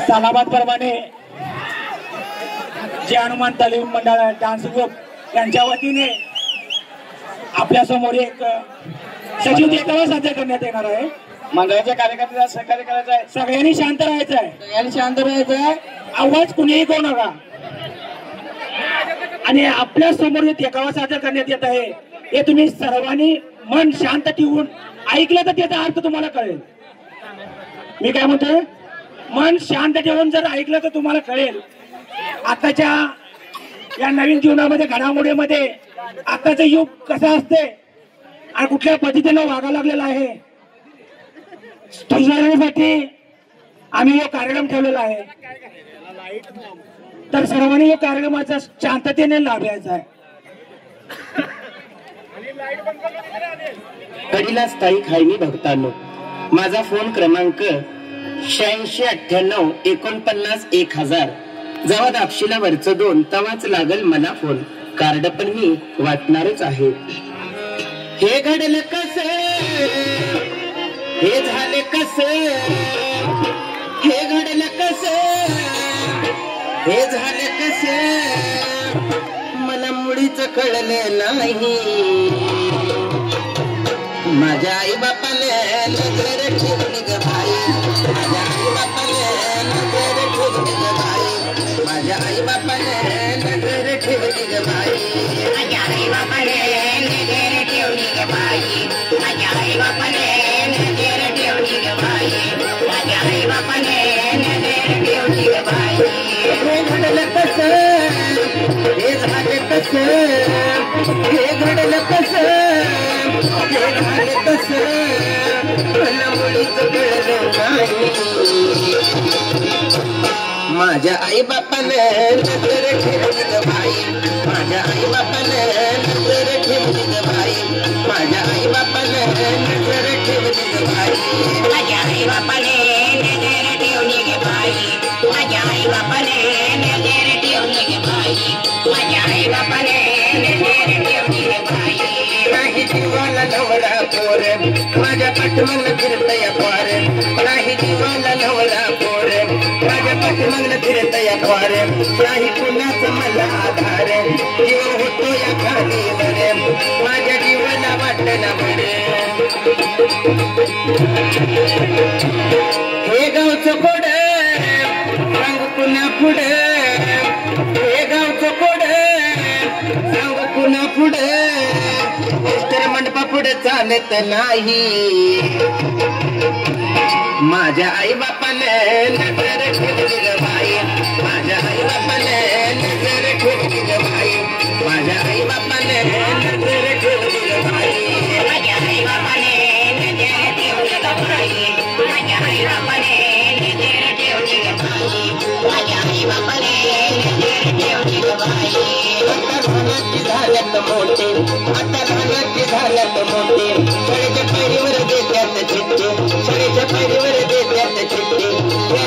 सालाबाद प्रमाणे जे हनुमान तालीम मंडळ डान्स ग्रुप यांच्या वतीने आपल्या समोर एक सजीव देखावा सादर करण्यात येणार आहे। मंडळाच्या कार्यकर्त्यांना सहकार्य करायचं आहे। सगळ्यांनी शांत राहायचं आहे, सगळ्यांनी शांत राहायचं आहे, आवाज कुणीही करू नका। आणि आपल्या समोर जे देखावा सादर करण्यात येत आहे हे तुम्ही सर्वांनी मन शांत ठेवून ऐकलं तर त्याचा अर्थ तुम्हाला कळेल। मी काय म्हणतोय, मन शांत ठेवून जर ऐकलं तर तुम्हाला कळेल। आताच्या या नवीन जीवनामध्ये घडामोडीमध्ये आताचं युग कसं असते आणि कुठल्या पद्धतीनं वागायला लागलेलं आहे सुधारण्यासाठी आम्ही हा कार्यक्रम ठेवलेला आहे। तर सर्वांनी या कार्यक्रमाचा शांततेने लाभ घ्यायचा आहे। कडीला स्थायिक आहे मी भक्तांनो। माझा फोन क्रमांक 8698491000। जेव्हा दापशीला वरच 2 तवाच लागल मला फोन। कार्ड पण मी वाटणारच आहे। हे घडलं कसं, हे झाले कसं, हे घडलं कसं, हे झालं कसं, मला मुळीच कळलं नाही। माझ्या आई बापाने नजर ठेवली ग बाई, माझ्या आई बापाने नजर ठेवली ग बाई, माझ्या आई बापाने नजर ठेवली ग बाई, माझ्या आई बापाने नजर ठेवली ग बाई, माझ्या आई बापाने नजर ठेवली ग बाई, माझ्या आई बापाने नजर ठेवली ग बाई। हे घडलं कसं, हे झालं कसं, हे घडलं कसं, हे झालं कसं, मला मुळीच कळलं नाही। माझ्या आई बापाने नजर ठेवली ग बाई, माझ्या आई बापाने नजर ठेवली ग बाई, माझ्या आई बापाने नजर ठेवली ग बाई, माझ्या आई बापाने नजर ठेवली ग बाई, माझ्या आई बापाने नजर ठेवली ग बाई, माझ्या आई बापाने नजर ठेवली ग बाई। नाही जीवाला नवरा पोर, माझ्या पाठीमागनं फिरतया पार, नाही जीवाला नवरा पोर, माझ्या पाठीमागनं फिरतया पार, नाही कुणाचं मला आधार, जीव होतो या खालीवर, माझ्या जीवाला वाटलं बरे। हे गावचं कोड सांग पुन्हा पुढे, हे गावचं कोड सांग पुन्हा पुढे, मिस्टर मंडपा पुढे चालत नाही। माझ्या आई बापाने नजर ठेवली ग बाई, माझ्या आई बापाने नजर ठेवली ग बाई, माझ्या आई बापाने नजर ठेवली ग बाई, माझ्या आई बापाने नजर ठेवली ग बाई, माझ्या आई बापाने नजर ठेवली ग बाई, माझ्या आई बापाने नजर ठेवली ग बाई। आता लहानाची झाल्यात मोठे, आता लहानाची झाल्यात मोठे, शाळेच्या पायरीवर देत्यात चिठ्ठी, शाळेच्या पायरीवर देत्यात चिठ्ठी,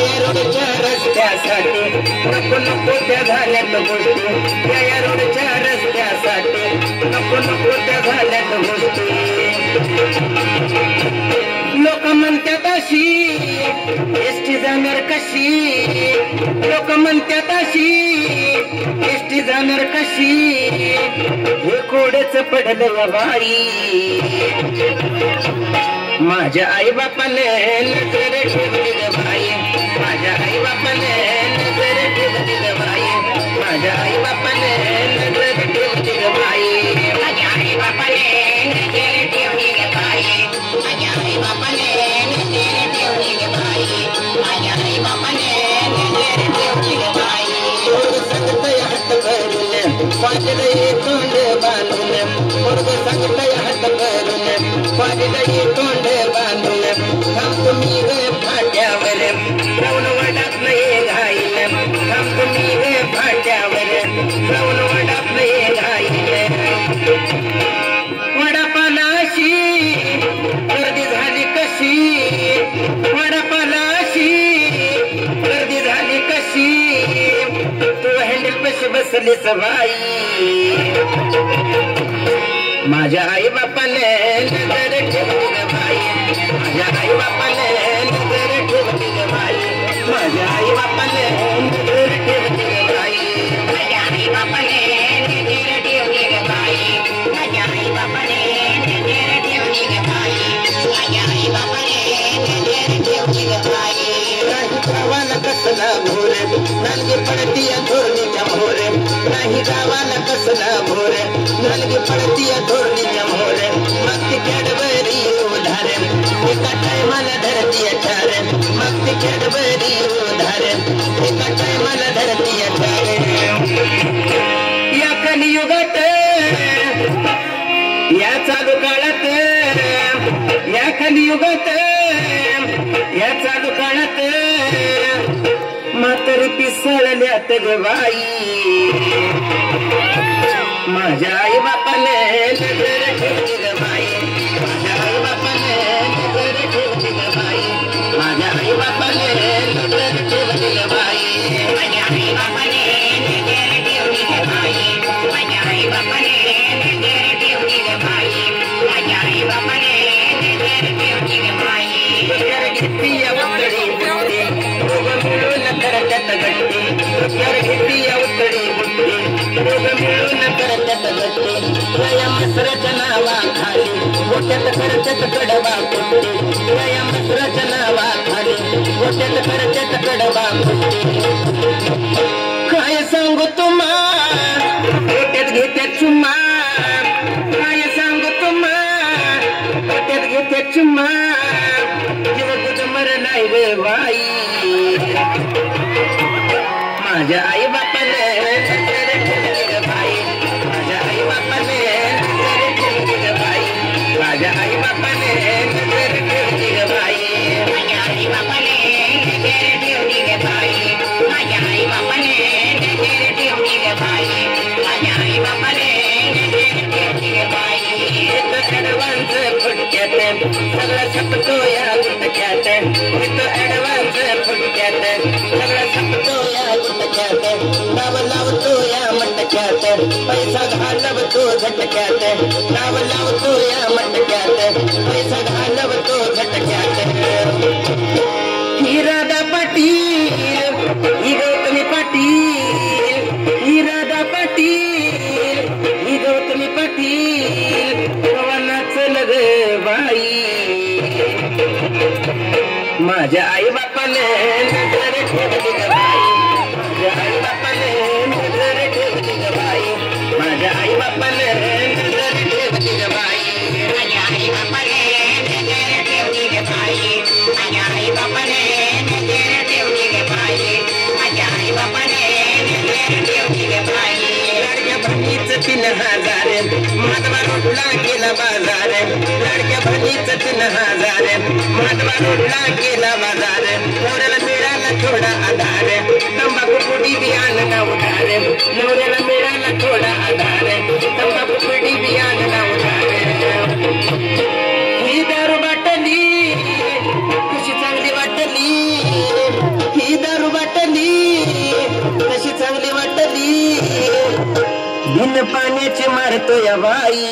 या रोडच्या रस्त्यासाठी नको नको त्या झाल्यात गोष्टी, या रोडच्या रस्त्यासाठी नको नको त्या झाल्यात गोष्टी। लोक म्हणतात अशी एसटी जाणार कशी, लोक म्हणतात अशी एसटी जाणार कशी, हे कोडच पडलं बाई। माझ्या आई बापाने नजर ठेवली ग बाई, माझ्या आई बापाने नजर ठेवली ग बाई, माझ्या आई बापाने नजर ठेवली ग बाई, माझ्या आई बापाने नजर ठेवली ग बाई, माझ्या आई बापाने नजर ठेवली ग बाई, माझ्या आई बापाने नजर ठेवली ग बाई। सांगतय हात भरून पाजलंय तोंड बांधून, पोरग सांगतय हात भरून पाजलंय तोंड बांधून, थांबतो मी ग फाट्यावर जाऊन वडात नाही घाईल, थांबतो मी ग फाट्यावर जाऊन वडात नाही घाईल। वडापालाशी गर्दी झाली कशी, वडापालाशी गर्दी झाली कशी, तू हँडल कशी बसलीस बाई। माझ्या आई बापाने नजर ठेवली ग बाई, माझ्या आई बापाने नजर ठेवली ग बाई, माझ्या आई बापाने नजर ठेवली ग बाई माझ्या आई बापाने नजर ठेवली ग बाई माझ्या आई बापाने नजर ठेवली ग बाई माझ्या आई बापाने नजर ठेवली ग बाई नाही गावाला कसला भोरे नालगी पडतीया धोरणीच्या मोरे नाही गावाला कसला भोरे नालगी पडतीया धोरणीच्या मोरे मग ती कॅडबरी उधारे एका टायमाला धरतीया ठारे मग ती कॅडबरी उधारे एका टायमाला धरतीया ठारे या कलियुगात या चालू काळात या कलियुगात या चालू काळात म्हातारी पिसळल्यात ग बाई माझ्या आई बापाने नजर ठेवली ग बाई माझ्या आई बापाने नजर ठेवली ग बाई माझ्या आई बापाने नजर ठेवली ग बाई माझ्या आई बापाने नजर ठेवली ग बाई माझ्या आई बापाने नजर ठेवली ग बाई माझ्या आई बापाने नजर ठेवली ग बाई घेतली उतडी बुट्टी दोघं मिळून करतात गट्टी घेतली उतडी बुट्टी दोघं मिळून करतात गट्टी या मसराच्या नावाखाली मोठ्यात करतात कडबा कुट्टी या मसराच्या नावाखाली मोठ्यात करतात कडबा कुट्टी काय सांगू तुम्हा मोठ्यात घेत्यात चुम्मा काय सांगू तुम्हा मोठ्यात घेत्यात चुम्मा नाही रे बाई माझ्या आई बापाने नजर ठेवली ग बाई माझ्या आई बापाने नजर ठेवली ग बाई माझ्या आई बापाने नजर ठेवली ग बाई माझ्या आई बापाने नजर ठेवली ग बाई माझ्या आई बापाने नजर ठेवली ग बाई माझ्या आई बापाने नजर ठेवली ग बाई ऍडव्हान्स फुटक्यात सगळं छपतो या गुटक्यात ऍडव्हान्स फुटक्यात सगळं छपतो या गुटक्यात नाव लावतो या मटक्यात पैसा घालवतो झटक्यात नाव लावतो या मटक्यात पैसा घालवतो झटक्यात ही राधा पाटील ही गौतमी पाटील ही राधा पाटील ही गौतमी पाटील ग बाई माझ्या आई बापाने नजर ठेवली ग बाई माझ्या आई बापाने नजर ठेवली ग बाई माझ्या आई बापाने नजर ठेवली ग बाई माझ्या आई बापाने नजर ठेवली ग बाई माझ्या आई बापाने नजर ठेवली ग बाई माझ्या आई बापाने नजर ठेवली ग बाई लाडक्या बहिणीच 3000 माधवा रोडला गेला बाजार लाडक्या बहिणीच 3000 माधवा रोडला गेला बाजार नवऱ्याला मिळाला थोडा आधार तंबाखू पुडी बियाण ना उधार नवऱ्याला मिळाला थोडा आधार तंबाखू पुडी बियाण ना उधार ही दारू बाटली कशी चांगली वाटली ही दारू बाटली कशी चांगली वाटली बिन पाण्याची मारतो या बाई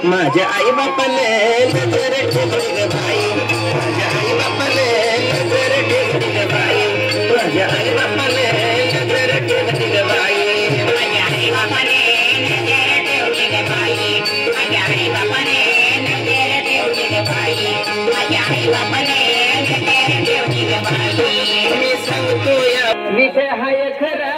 माझ्या आई बापाने नजर ठेवली ग बाई माझ्या आई बापाने नजर ठेवली ग बाई माझ्या आई बापाने नजर ठेवली ग बाई माझ्या आई बापाने नजर ठेवली ग बाई माझ्या आई बापाने नजर ठेवली ग बाई माझ्या आई बापाने नजर ठेवली ग बाई मी सांगतो या विषय हाय खरा